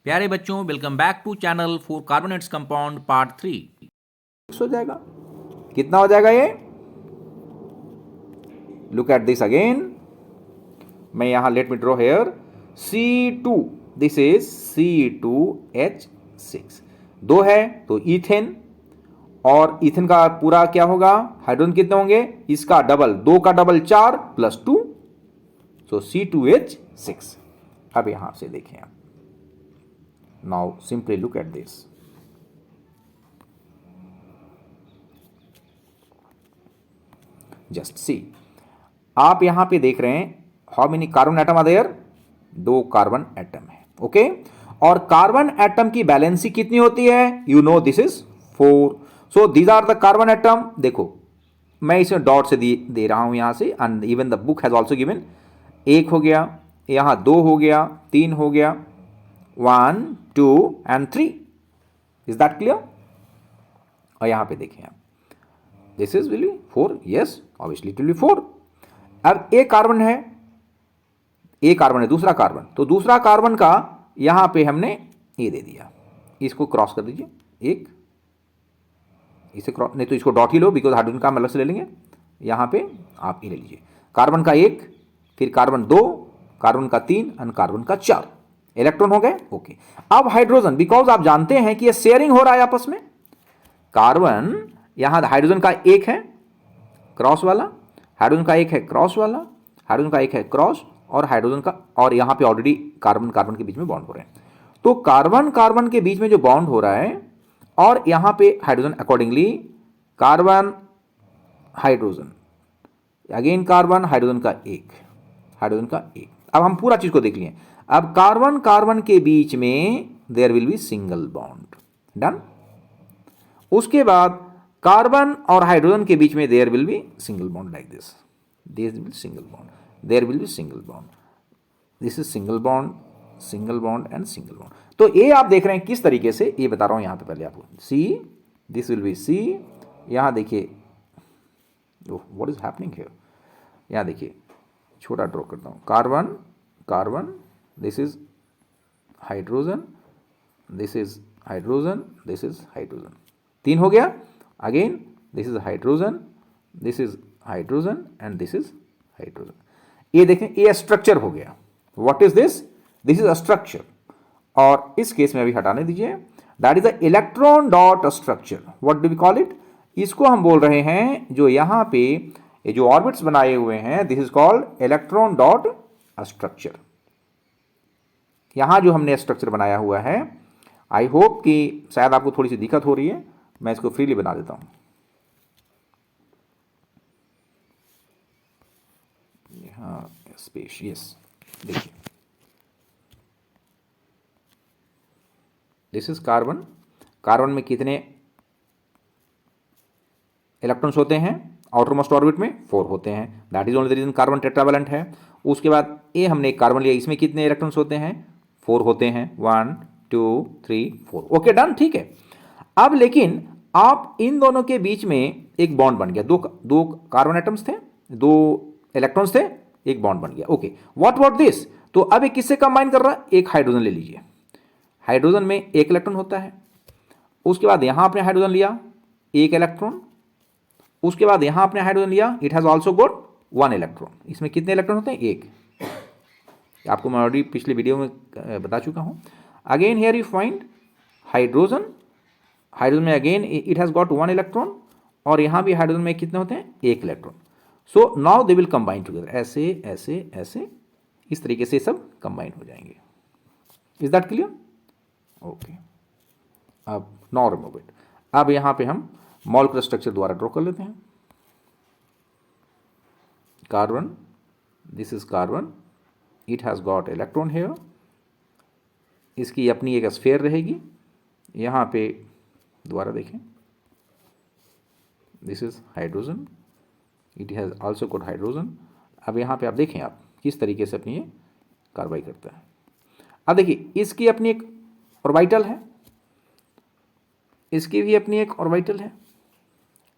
प्यारे बच्चों, welcome back to channel for carbonates compound part 3। हो जाएगा, कितना हो जाएगा ये? Look at this again. मैं यहां let me draw here C2, this is C2H6। दो है तो इथेन, और इथेन का पूरा क्या होगा? हाइड्रोजन कितने होंगे? इसका डबल, दो का डबल 4 + 2, सो C2H6। अब यहां से देखें आप, now simply look at this. Just see, आप यहां पे देख रहे हैं how many carbon atom are there? दो कार्बन एटम है, ओके। और कार्बन एटम की बैलेंसी कितनी होती है? You know this is 4। So these are the carbon atom. देखो मैं इसे डॉट से दे रहा हूं यहां से, and even the book has also given. एक हो गया, यहां दो हो गया, तीन हो गया, 1 2 एंड 3। Is that clear? और यहां पे देखें आप, this is will be 4, yes obviously it will be 4। अब एक कार्बन है, एक कार्बन है, दूसरा कार्बन, तो दूसरा कार्बन का यहां पे हमने ये दे दिया, इसको क्रॉस कर दीजिए। एक इसे क्रॉस नहीं तो इसको dot he low, because hydrogen का हम अलग से ले लेंगे। यहां पे आप ये ले लीजिए, कार्बन का एक, फिर कार्बन दो, कार्बन का तीन और कार्बन का 4 इलेक्ट्रॉन हो गए, ओके। अब हाइड्रोजन, बिकॉज आप जानते हैं कि ये शेयरिंग हो रहा है आपस में। कार्बन यहां हाइड्रोजन का एक है क्रॉस वाला, हाइड्रोजन का एक है क्रॉस वाला, हाइड्रोजन का एक है क्रॉस, और हाइड्रोजन का, और यहां पे ऑलरेडी कार्बन कार्बन के बीच में बॉन्ड हो रहे हैं। तो कार्बन कार्बन के बीच में जो बॉन्ड हो रहा है, और यहां पे hydrogen, accordingly carbon hydrogen, again carbon hydrogen का एक, हाइड्रोजन का एक। अब हम पूरा चीज को देख लिए। अब कार्बन कार्बन के बीच में there will be single bond, done. उसके बाद कार्बन और हाइड्रोजन के बीच में there will be single bond like this, this will single bond, there will be single bond, this is single bond, single bond and single bond. तो ये आप देख रहे हैं किस तरीके से, ये बता रहा हूं यहां पे पहले आपको। सी, दिस विल बी सी, यहां देखिए व्हाट इज हैपनिंग हियर, यहां देखिए छोटा ड्रॉ करता हूं, carbon carbon, this is hydrogen, this is hydrogen, this is hydrogen, तीन हो गया। Again this is hydrogen, this is hydrogen and this is hydrogen. ये देखें, ये स्ट्रक्चर हो गया। What is this? This is a structure. और इस केस में अभी हटाने दीजिए, that is the electron dot structure. What do we call it? इसको हम बोल रहे हैं, जो यहां पे ये जो ऑर्बिट्स बनाए हुए हैं, this is called electron dot structure. यहां जो हमने स्ट्रक्चर बनाया हुआ है, आई होप कि शायद आपको थोड़ी सी दिक्कत हो रही है, मैं इसको फ्रीली बना देता हूं। यहां स्पेस, यस, देखिए दिस इज कार्बन। कार्बन में कितने इलेक्ट्रॉन्स होते हैं? आउटर मोस्ट ऑर्बिट में 4 होते हैं, that is only the reason carbon tetravalent है। उसके बाद ये हमने एक कार्बन लिया, इसमें कितने इलेक्ट्रॉन्स होते हैं? 4 होते हैं, 1 2 3 4, ओके डन, ठीक है। अब लेकिन आप इन दोनों के बीच में एक बॉन्ड बन गया, दो कार्बन एटम्स थे, दो इलेक्ट्रॉन्स थे, एक बॉन्ड बन गया, ओके। What about this? तो अब एक किससे कंबाइन कर रहा है? एक हाइड्रोजन ले लीजिए, हाइड्रोजन में एक इलेक्ट्रॉन होता है। उसके बाद यहां आपने हाइड्रोजन लिया, एक इलेक्ट्रॉन। उसके बाद यहां आपने हाइड्रोजन लिया, it has also got 1 electron. इसमें कितने इलेक्ट्रॉन होते हैं? एक। आपको मैं ऑलरेडी पिछले वीडियो में बता चुका हूं। Again here you find hydrogen, hydrogen में again it has got 1 electron, और यहां भी हाइड्रोजन में कितने होते हैं? एक electron. So now they will combine together, ऐसे ऐसे ऐसे, इस तरीके से सब कंबाइन हो जाएंगे। Is that clear? ओके, अब नाउ रिमूव इट। अब यहां पे हम मॉलिक्यूलर स्ट्रक्चर द्वारा ड्रॉ कर लेते हैं। Carbon, this is carbon, it has got electron here, इसकी अपनी एक स्फीयर रहेगी। यहां पे दोबारा देखें, this is hydrogen, it has also got hydrogen. अब यहां पे आप देखें आप किस तरीके से अपनी ये कार्रवाई करता है। अब देखिए, इसकी अपनी एक ऑर्बिटल है, इसकी भी अपनी एक ऑर्बिटल है,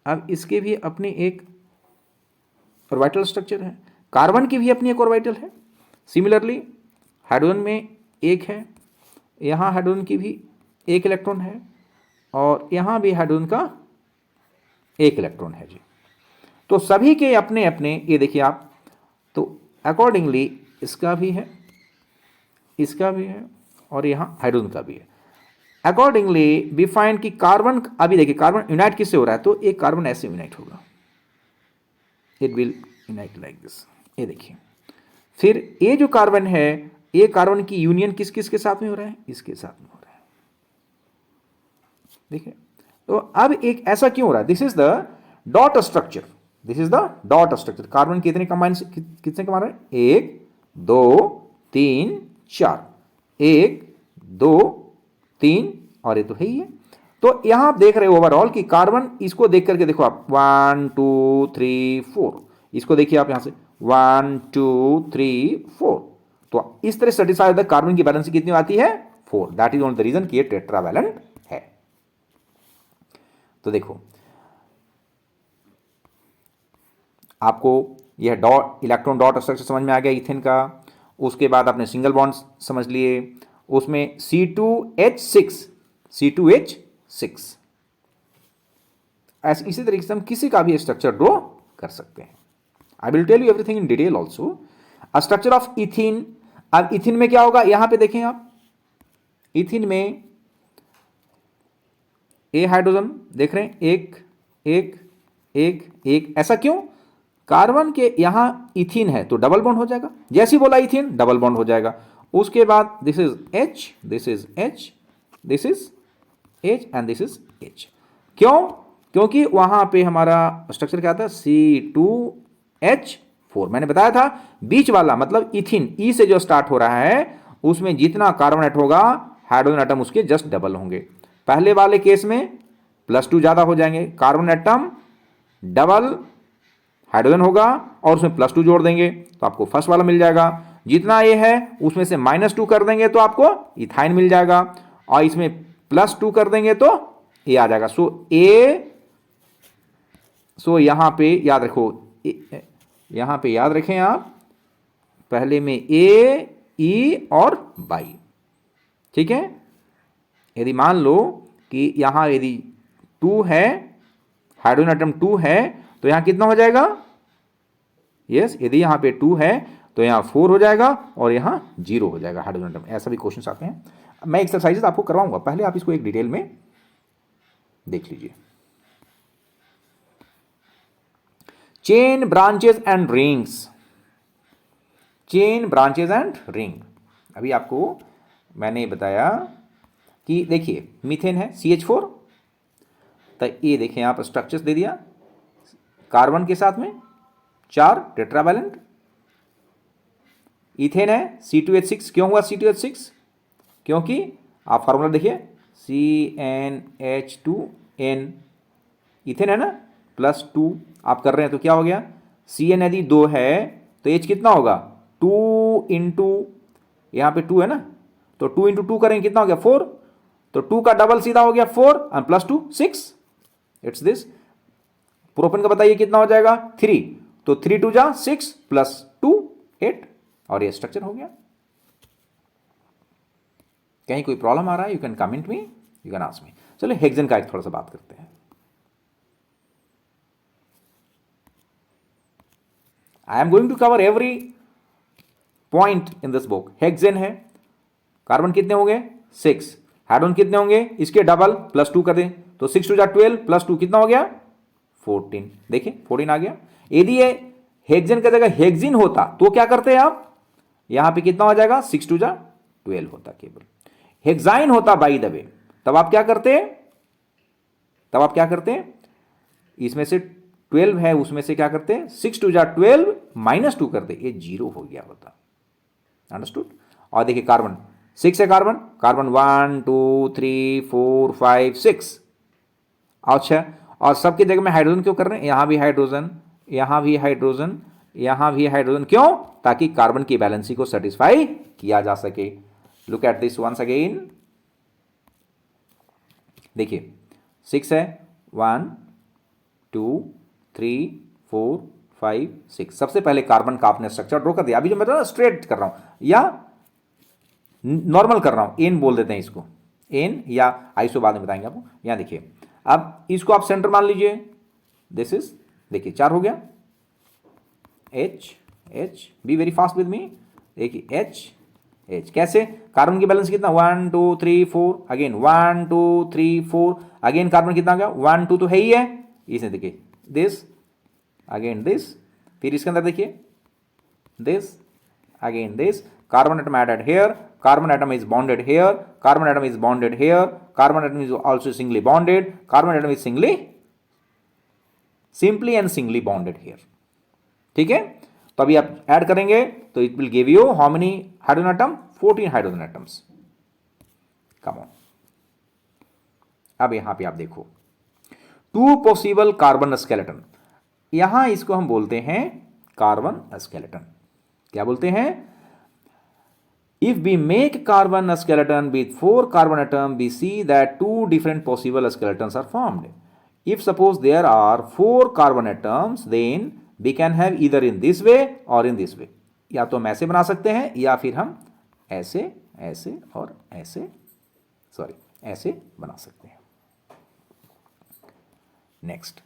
अब इसके भी अपनी एक ऑर्बिटल स्ट्रक्चर है, कार्बन की भी अपनी एक ऑर्बिटल है। सिमिलरली हाइड्रोजन में एक है, यहाँ हाइड्रोजन की भी एक इलेक्ट्रॉन है और यहाँ भी हाइड्रोजन का एक इलेक्ट्रॉन है जी। तो सभी के अपने अपने, ये देखिए आप, तो अकॉर्डिंगली इसका भी है, इसका भी है और यहाँ हाइड्रोजन का भी है। अकॉर्डिंगली वी फाइंड कि कार्बन, अभी देखिए कार्बन यूनाइट किससे हो रहा है, तो एक कार्बन ऐसे यूनाइट होगा, it will unite like this, ये देखिए। फिर ये जो कार्बन है, ये कार्बन की यूनियन किस किस के साथ में हो रहा है, इसके साथ में हो रहा है, देखिए। तो अब एक ऐसा क्यों हो रहा है, this is the dot structure, this is the dot structure. Carbon कितने कंबाइन, कितने कमा रहे हैं, 1 2 3 4, 1 2 3 और ये तो है ही है। तो यहां आप देख रहे हो ओवरऑल कि कार्बन, इसको देख करके देखो आप 1 2 3 4, इसको देखिए आप यहां से 1 2 3 4, तो इस तरह सेटिस्फाई द कार्बन की बैलेंस कितनी आती है, 4। That is only the reason कि ये टेट्रावैलेंट है। तो देखो आपको यह डॉट, इलेक्ट्रॉन डॉट स्ट्रक्चर समझ में आ गया इथेन का। उसके बाद आपने सिंगल बॉन्ड समझ लिए, उसमें C2H6, C2H6, ऐसे इसी तरीके से हम किसी का भी स्ट्रक्चर ड्रॉ कर सकते हैं। I will tell you everything in detail also. Structure of ethene, अब इथीन में क्या होगा, यहां पे देखें आप, इथीन में ए हाइड्रोजन देख रहे हैं, एक एक एक एक, ऐसा क्यों, कार्बन के यहां इथीन है तो डबल बॉन्ड हो जाएगा, जैसे ही बोला इथीन डबल बॉन्ड हो जाएगा। उसके बाद this is H, this is H, this is H and this is H। क्यों, क्योंकि वहां पे हमारा स्ट्रक्चर क्या था, C2H4। मैंने बताया था बीच वाला मतलब इथीन, ई से जो स्टार्ट हो रहा है, उसमें जितना कार्बन एटम होगा, हाइड्रोजन एटम उसके जस्ट डबल होंगे। पहले वाले केस में +2 ज्यादा हो जाएंगे, कार्बन एटम डबल हाइड्रोजन होगा और उसमें +2 जोड़ देंगे तो आपको फर्स्ट वाला मिल जाएगा। जितना ये है उसमें से -2 कर देंगे तो आपको इथाइन मिल जाएगा, और इसमें +2 कर देंगे तो ये आ जाएगा। सो यहां पे याद रखो, यहां पे याद रखें आप, पहले में A, E और बाई, ठीक है। यदि मान लो कि यहां यदि 2 है, हाइड्रोजन एटम 2 है, तो यहां कितना हो जाएगा, यस, यदि यहां पे 2 है तो यहां 4 हो जाएगा और यहां 0 हो जाएगा हाइड्रोजन एटम। ऐसा भी क्वेश्चन आते हैं, मैं एक्सरसाइजेस आपको करवाऊंगा, पहले आप इसको एक डिटेल में देख लीजिए। Chain, branches and rings, chain, branches and ring. अभी आपको मैंने बताया कि देखिए मीथेन है CH4, तो ये देखें आप स्ट्रक्चर्स दे दिया, कार्बन के साथ में 4 टेट्रावैलेंट। इथेन है C2H6, क्यों हुआ C2H6, क्योंकि आप फार्मूला देखिए CnH2n, इथेन है ना, +2 आप कर रहे हैं तो क्या हो गया, Cn यदि 2 है तो H कितना होगा, 2 इंटू, यहाँ पे 2 है ना, तो 2 इंटू 2 करेंगे कितना हो गया, 4, तो 2 का डबल सीधा हो गया 4 और +2 6, इट्स दिस। प्रोपेन का बताइए कितना हो जाएगा, 3, तो 3 2 जा 6 +2 8, और ये स्ट्रक्चर हो गया। कहीं कोई प्रॉब्लम आ रहा है, you can comment me, you can ask me. चलो हेक्सेन का एक थोड़ा सा बात करते हैं। I am going to cover every point in this book. Hexane है, कार्बन कितने होंगे 6, हाइड्रोजन कितने होंगे, इसके डबल +2 कर दें तो 6 2 जा 12 +2 कितना हो गया 14, देखिए 14 आ गया। यदि ये हेक्सेन की जगह हेक्सिन होता तो क्या करते हैं आप, यहां पे कितना हो जाएगा, 6 2 जा 12 होता केवल। हेक्साइन होता बाय द वे, तब आप क्या करते हैं, तब आप क्या करते हैं, इसमें से 12 है उसमें से क्या करते हैं, 6 2 जा 12 -2 करते, ये 0 हो गया होता, अंडरस्टूड। और देखिए कार्बन 6 है, कार्बन कार्बन 1 2 3 4 5 6, अच्छा, और सबकी जगह में हाइड्रोजन क्यों कर रहे हैं, यहां भी हाइड्रोजन, यहां भी हाइड्रोजन, यहां भी हाइड्रोजन, क्यों, ताकि कार्बन की बैलेंसी को सेटिस्फाई किया जा सके। Look at this once again, देखिए 6 है, 1 2 3 4 5 6, सबसे पहले कार्बन का आपने स्ट्रक्चर ड्रॉ कर दिया। अभी जो मैं स्ट्रेट कर रहा हूं, या नॉर्मल कर रहा हूं, एन बोल देते हैं इसको, एन या आइसो बाद में बताएंगे आपको। यहां देखिए, अब इसको आप सेंटर मान लीजिए, दिस इज, देखिए 4 हो गया, H H, be very fast with me, देखिए एच एच, कैसे, कार्बन की बैलेंस कितना 1 2 3 4, अगेन 1 2 3 4, अगेन कार्बन कितना आ गया 1 2 तो है ही है, इसने देखिए दिस, अगेन दिस, फिर इसके अंदर देखिए this, again this, carbon atom added here, carbon atom is bonded here, carbon atom is bonded here, carbon atom is also singly bonded, carbon atom is simply and singly bonded here. ठीक है, तो अभी आप add करेंगे तो it will give you how many hydrogen atom, 14 hydrogen atoms. Come on, अब यहां पे आप देखो 2 पॉसिबल कार्बन स्केलेटन, यहां इसको हम बोलते हैं कार्बन स्केलेटन। क्या बोलते हैं, if we make carbon skeleton with 4 carbon atom, we see that 2 different possible skeletons are formed. If suppose there are 4 carbon atoms, then we can have either in this way or in this way. या तो हम ऐसे बना सकते हैं या फिर हम ऐसे, ऐसे और ऐसे, सॉरी ऐसे बना सकते हैं। नेक्स्ट,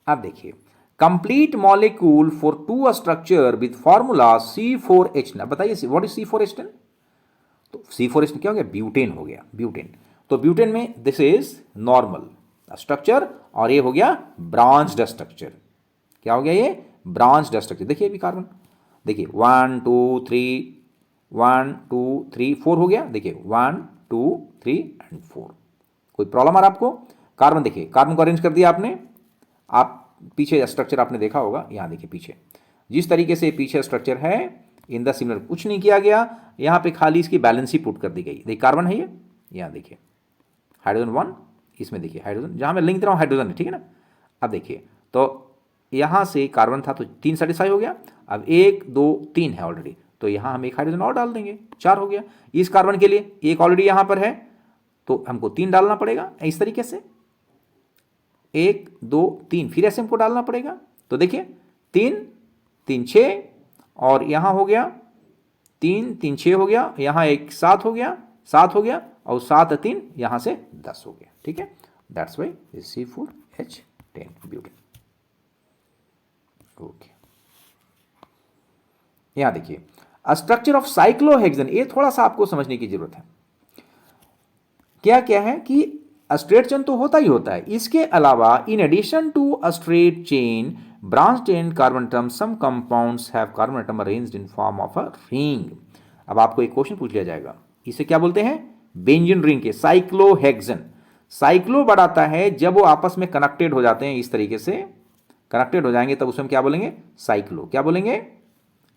अब देखिए, complete molecule for 2 structure with formula C4H10। बताइए व्हाट इज C4H10? तो C4H10 क्या हो गया, ब्यूटेन हो गया, ब्यूटेन। तो ब्यूटेन में दिस इज नॉर्मल स्ट्रक्चर और ये हो गया ब्रांच्ड स्ट्रक्चर। क्या हो गया ये, ब्रांच्ड स्ट्रक्चर। देखिए अभी कार्बन, देखिए 1 2 3 1 2 3 4 हो गया, देखिए 1 2 3 एंड 4। कोई प्रॉब्लम आ रहा आपको? कार्बन देखिए, कार्बन को अरेंज कर दिया आपने, आप पीछे स्ट्रक्चर आपने देखा होगा, यहां देखिए पीछे जिस तरीके से पीछे स्ट्रक्चर है इन द सिमिलर, कुछ नहीं किया गया, यहां पे खाली इसकी बैलेंस ही पुट कर दी गई। देखिए कार्बन है ये, यहां देखिए हाइड्रोजन 1, इसमें देखिए हाइड्रोजन, जहां मैं लिंक दे रहा हूं हाइड्रोजन है, ठीक है ना। अब देखिए, तो यहां से कार्बन था तो 3 सेटिस्फाई हो गया, अब 1 2 3 है ऑलरेडी, तो यहां हम एक हाइड्रोजन और डाल देंगे, 4 हो गया। इस कार्बन के लिए एक ऑलरेडी यहां पर है तो हमको 3 डालना पड़ेगा, इस तरीके से 1 2 3, फिर ऐसे हमको डालना पड़ेगा। तो देखिए 3 3 6 और यहां हो गया 3 3 6 हो गया, यहां एक 7 हो गया, 7 हो गया और 7 3 यहां से 10 हो गया। ठीक है, that's why C4H10 butane. Okay, यहां देखिए स्ट्रक्चर ऑफ साइक्लोहेक्सेन, ये थोड़ा सा आपको समझने की जरूरत है। क्या क्या है कि स्ट्रेट चेन तो होता ही होता है, इसके अलावा in addition to a straight chain branch chain carbon atom, some compounds have carbon atom arranged in form of a ring. अब आपको एक क्वेश्चन पूछ लिया जाएगा, इसे क्या बोलते हैं, बेंजीन रिंग के साइक्लोहेक्सेन। साइक्लो बढ़ाता है जब वो आपस में कनेक्टेड हो जाते हैं, इस तरीके से कनेक्टेड हो जाएंगे तब उसमें क्या बोलेंगे, साइक्लो। क्या बोलेंगे,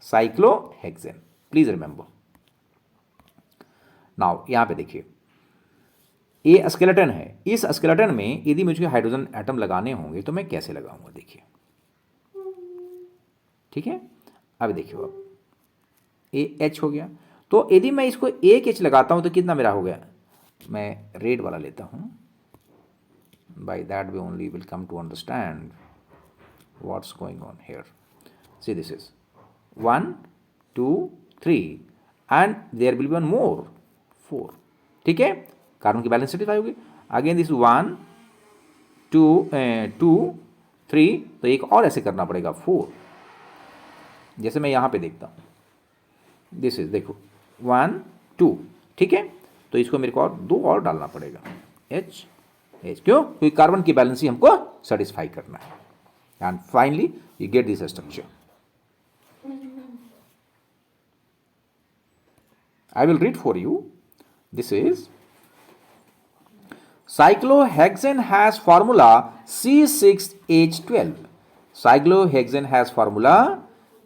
साइक्लोहेक्सेन। Please remember. नाउ यहां पे देखिए ये स्केलेटन है, इस स्केलेटन में यदि मुझे हाइड्रोजन एटम लगाने होंगे तो मैं कैसे लगाऊंगा, देखिए। ठीक है, अब देखिए अब ए एच हो गया, तो यदि मैं इसको एक एच लगाता हूं तो कितना मेरा हो गया, मैं रेड वाला लेता हूं, by that way only will come to understand what's going on here. See this is 1 2 3 and there will be one more 4। ठीक है, कार्बन की बैलेंस सेटिस्फाई होगी। अगेन दिस 1 2 2 3, तो एक और ऐसे करना पड़ेगा 4, जैसे मैं यहां पे देखता हूं, दिस इज देखो 1 2। ठीक है, तो इसको मेरे को और 2 और डालना पड़ेगा, एच एच, क्यों, क्योंकि कार्बन की बैलेंस ही हमको सेटिस्फाई करना है। And finally you get this structure. I will read for you. This is cyclohexane has formula C6H12. Cyclohexane has formula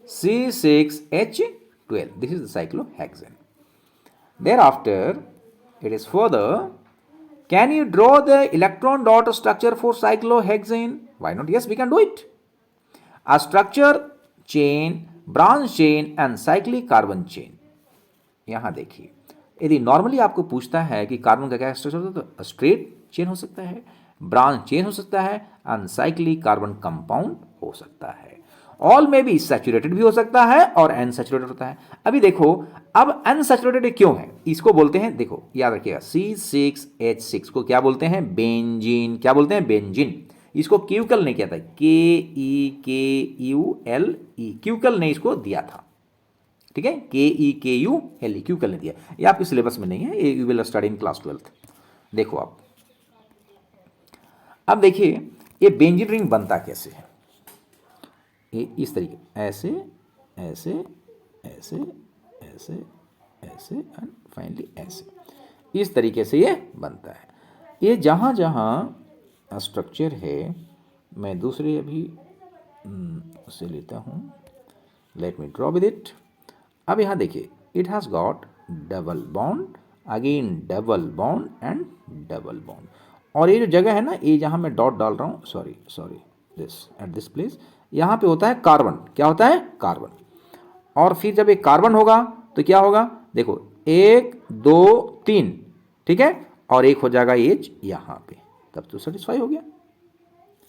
C6H12. This is the cyclohexane. Thereafter, it is further. Can you draw the electron dot structure for cyclohexane? Why not? Yes, we can do it. A structure chain, branch chain, and cyclic carbon chain. यहां देखिए, यदि normally आपको पूछता है कि carbon का क्या structure होता है, तो स्ट्रेट चेन हो सकता है, ब्रांच चेन हो सकता है, अनसाइक्लिक कार्बन कंपाउंड हो सकता है। ऑल में भी सैचुरेटेड भी हो सकता है और अनसैचुरेटेड होता है। अभी देखो, अब अनसैचुरेटेड क्यों है, इसको बोलते हैं, देखो याद रखिएगा, C6H6 को क्या बोलते हैं, बेंजीन। क्या बोलते हैं, बेंजीन। इसको क्यूकल ने किया था, KEKULE, क्यूकल ने इसको दिया था, ठीक है, KEKULE, क्यूकल ने दिया। ये आपके सिलेबस में नहीं है, ये you will study in class 12th। देखो आप, अब देखिए ये बेंजीन रिंग बनता कैसे है, ये इस तरीके, ऐसे ऐसे ऐसे ऐसे ऐसे एंड फाइनली ऐसे, इस तरीके से ये बनता है। ये जहाँ जहाँ स्ट्रक्चर है, मैं दूसरे अभी उसे लेता हूँ, late me draw with it. अब यहाँ देखिए, it has got double bond, again double bond and double bond. और ये जो जगह है ना, ये जहाँ मैं डॉट डाल रहा हूँ, sorry this at this place, यहाँ पे होता है कार्बन। क्या होता है, कार्बन। और फिर जब एक कार्बन होगा तो क्या होगा, देखो 1 2 3, ठीक है, और एक हो जाएगा एच यहाँ पे, तब तो सेटिस्फाई हो गया,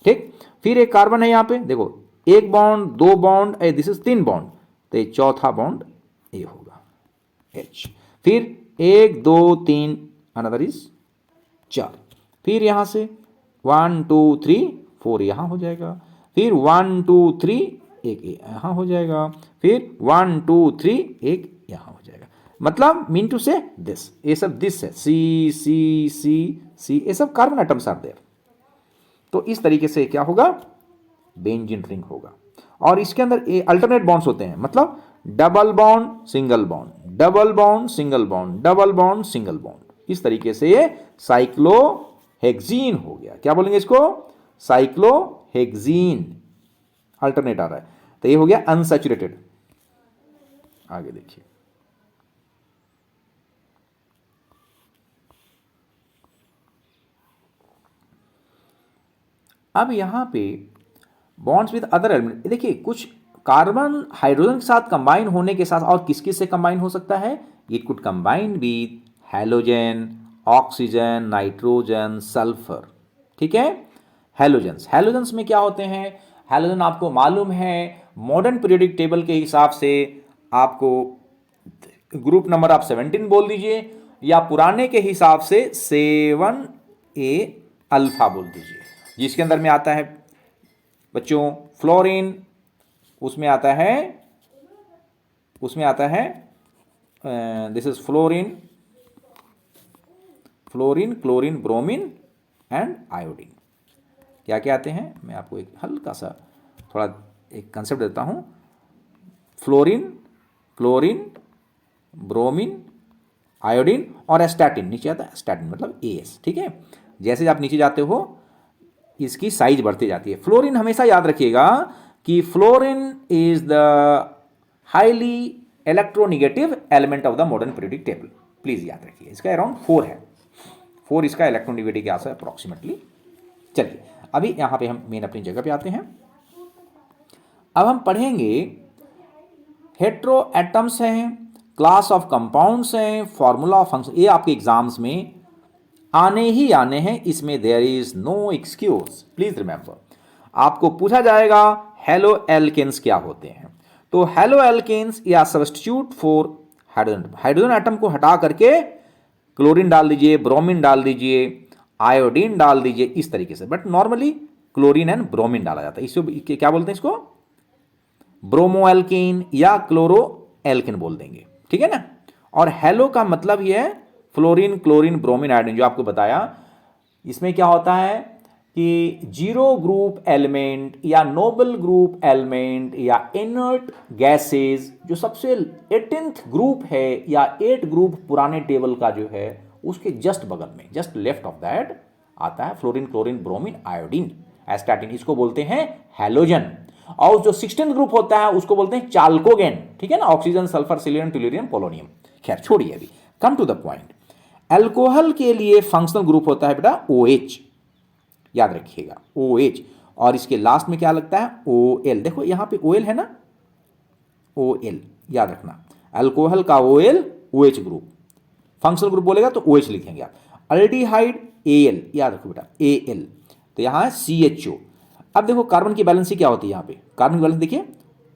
ठीक। फिर एक कार्बन है यहाँ पे, देखो 1 bond 2 bond, this is 3 bond, तो ये चौथा बॉन्ड ए होगा, एच। फिर 1 2 3, अनदर इज 4। फिर यहाँ से 1 2 3 4 यहाँ हो जाएगा, फिर 1 2 3 एक यहाँ हो जाएगा, फिर 1 2 3 एक यहाँ हो जाएगा। मतलब मीन टू से दिस, ये सब दिस है, सी सी सी सी, ये सब कार्बन एटम्स आर देयर। तो इस तरीके से क्या होगा, बेंजीन रिंग होगा। और इसके अंदर ये अल्टरनेट बॉन्ड्स होते हैं, मतलब double bond single bond, double bond single bond, double bond single bond. इस तरीके से ये साइक्लोहेक्सीन हो गया। क्या बोलेंगे इसको, साइक्लोहेक्सीन। अल्टरनेट आ रहा है, तो ये हो गया अनसैचुरेटेड। आगे देखिए, अब यहां पे बॉन्ड्स विद अदर एलिमेंट, देखिए कुछ कार्बन हाइड्रोजन के साथ कंबाइन होने के साथ और किस किस से कंबाइन हो सकता है, it could combine with halogen, oxygen, nitrogen, sulphur, ठीक है। हैलोजेंस, हैलोजेंस में क्या होते हैं, हैलोजन आपको मालूम है मॉडर्न पीरियोडिक टेबल के हिसाब से आपको ग्रुप नंबर आप 17 बोल दीजिए, या पुराने के हिसाब से 7A अल्फा बोल दीजिए, जिसके अंदर में आता है बच्चों फ्लोरीन, उसमें आता है this is fluorine, chlorine, bromine and iodine. क्या क्या आते हैं, मैं आपको एक हल्का सा थोड़ा एक कंसेप्ट देता हूं। फ्लोरीन, क्लोरीन, ब्रोमीन, आयोडीन और एस्टैटिन, नीचे आता है एस्टैटिन मतलब AS, ठीक है। जैसे आप नीचे जाते हो इसकी साइज बढ़ती जाती है। फ्लोरीन हमेशा याद रखिएगा कि fluorine is the highly electronegative element of the modern periodic table, please याद रखिए। इसका अराउंड 4 है, 4 इसका इलेक्ट्रोनिगेटिव गैस है अप्रोक्सीमेटली। चलिए अभी यहां पे हम मेन अपनी जगह पे आते हैं। अब हम पढ़ेंगे हेट्रो एटम्स हैं, क्लास ऑफ कंपाउंड्स हैं, फॉर्मूला ऑफ फंक्शन, ये आपके एग्जाम्स में आने ही आने हैं, इसमें there is no excuse, please remember. आपको पूछा जाएगा हेलो एल्केन्स क्या होते हैं, तो हेलो एल्केन्स या substitute for hydrogen, hydrogen atom को हटा करके क्लोरीन डाल दीजिए, ब्रोमीन डाल दीजिए, आयोडीन डाल दीजिए, इस तरीके से। But normally chlorine and bromine डाला जाता है, इसको क्या बोलते हैं, इसको ब्रोमो एल्केन या क्लोरो एल्केन बोल देंगे, ठीक है ना। और हेलो का मतलब ये है फ्लोरीन, क्लोरीन, ब्रोमीन, आयोडीन, जो आपको बताया। इसमें क्या होता है कि जीरो ग्रुप एलिमेंट या नोबल ग्रुप एलिमेंट या इनर्ट गैसेस, जो सबसे 18th ग्रुप है या 8 ग्रुप पुराने टेबल का जो है, उसके जस्ट बगल में, जस्ट लेफ्ट ऑफ दैट आता है fluorine, chlorine, bromine, iodine, astatine, इसको बोलते हैं हैलोजन। और जो 16th ग्रुप होता है उसको बोलते हैं चाल्कोगेन, ठीक है ना, oxygen, sulphur, selenium, tellurium, polonium. खैर छोड़िए, अभी come to the point. Alcohol के लिए फंक्शनल ग्रुप होता है बेटा OH, याद रखिएगा OH, और इसके लास्ट में क्या लगता है OL। देखो यहां पे OL है ना, OL याद रखना, अल्कोहल का OL OH group, functional group बोलेगा तो OH लिखेंगे आप। अल्डिहाइड AL, याद रखो बेटा AL, तो यहां है CHO। अब देखो कार्बन की बैलेंसी क्या होती है, यहां पे कार्बन की बैलेंस देखिए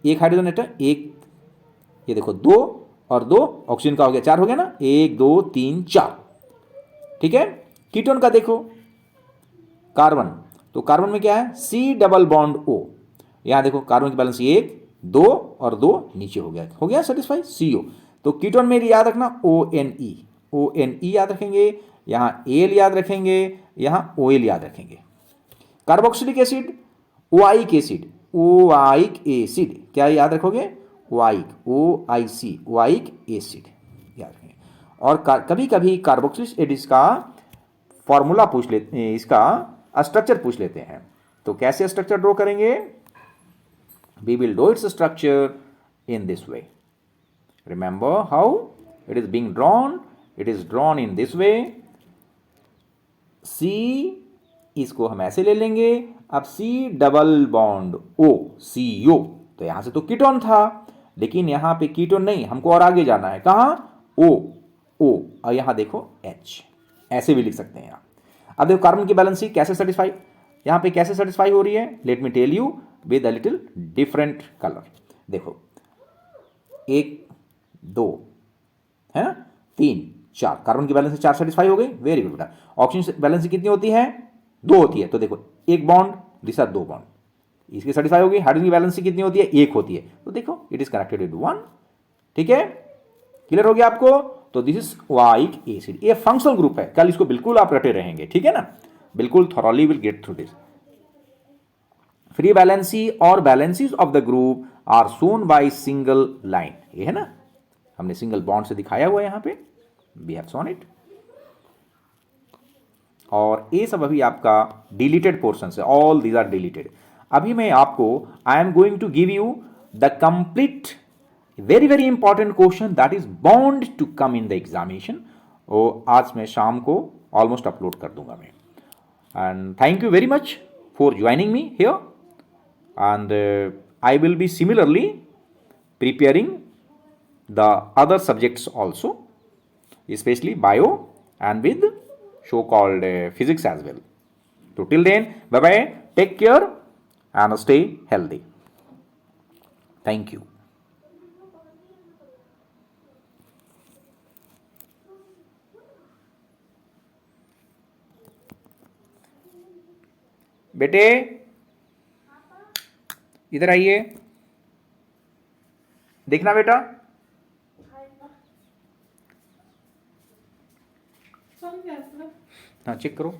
एक हाइड्रोजन एटम, एक, ये देखो 2 और 2 ऑक्सीजन का हो गया, 4 हो गया ना, 1 2 3 4। ठीक है। कीटोन का देखो, कार्बन, तो कार्बन में क्या है, C डबल बॉन्ड O। यहां देखो कार्बन की बैलेंस 1 2 और 2 नीचे हो गया सेटिस्फाई, CO। तो कीटोन में याद रखना ONE याद रखेंगे, यहां Al याद रखेंगे, यहां OL याद रखेंगे। कार्बोक्सिलिक एसिड, ओआइक एसिड, ओआइक एसिड क्या याद रखोगे, ओआइक एसिड याद रखेंगे। और कभी कभी कार्बोक्सिलिक एसिड का फॉर्मूला पूछ लेते, इसका स्ट्रक्चर पूछ लेते हैं, तो कैसे स्ट्रक्चर ड्रॉ करेंगे, we will do its structure in this way. Remember how it is being drawn, it is drawn in this way. See, इसको हम ऐसे ले लेंगे, अब C double bond O, CO, तो यहां से तो कीटोन था, लेकिन यहां पे कीटोन नहीं, हमको और आगे जाना है, कहां, O, और यहां देखो H, ऐसे भी लिख सकते हैं आप। अब देखो कार्बन की बैलेंस कैसे सेटिस्फाई, यहां पे कैसे सेटिस्फाई हो रही है, let me tell you with a little different colour. देखो 1 2 है ना, 3 4, कार्बन की बैलेंस 4 सेटिस्फाई हो गई, वेरी गुड बेटा। ऑक्सीजन बैलेंस कितनी होती है, 2 होती है, तो देखो एक बॉन्ड, दिस आर 2 बॉन्ड, इसकी सेटिस्फाई होगी। हाइड्रोजन की बैलेंस कितनी होती है, 1 होती है, तो देखो इट इज कनेक्टेड विद 1। ठीक है, क्लियर हो गया आपको। तो दिस इज ओआइक एसिड, ये फंक्शनल ग्रुप है, कल इसको बिल्कुल आप रटे रहेंगे, ठीक है ना, बिल्कुल thoroughly will get through this. Free valency और valencies of the group are shown by single line, ये है ना, हमने सिंगल बॉन्ड से दिखाया हुआ है यहां पे, वी हैव शोन इट। और ये सब अभी आपका डिलीटेड पोर्शन है, ऑल दीज आर डिलीटेड। अभी मैं आपको, I am going to give you the complete very very important question that is bound to come in the examination, और आज मैं शाम को ऑलमोस्ट अपलोड कर दूंगा मैं। And thank you very much for joining me here, and I will be similarly preparing the other subjects also, especially bio and with so called physics as well. So till then, bye bye, take care and stay healthy. Thank you. बेटे इधर आइए, देखना बेटा, हाँ check करो।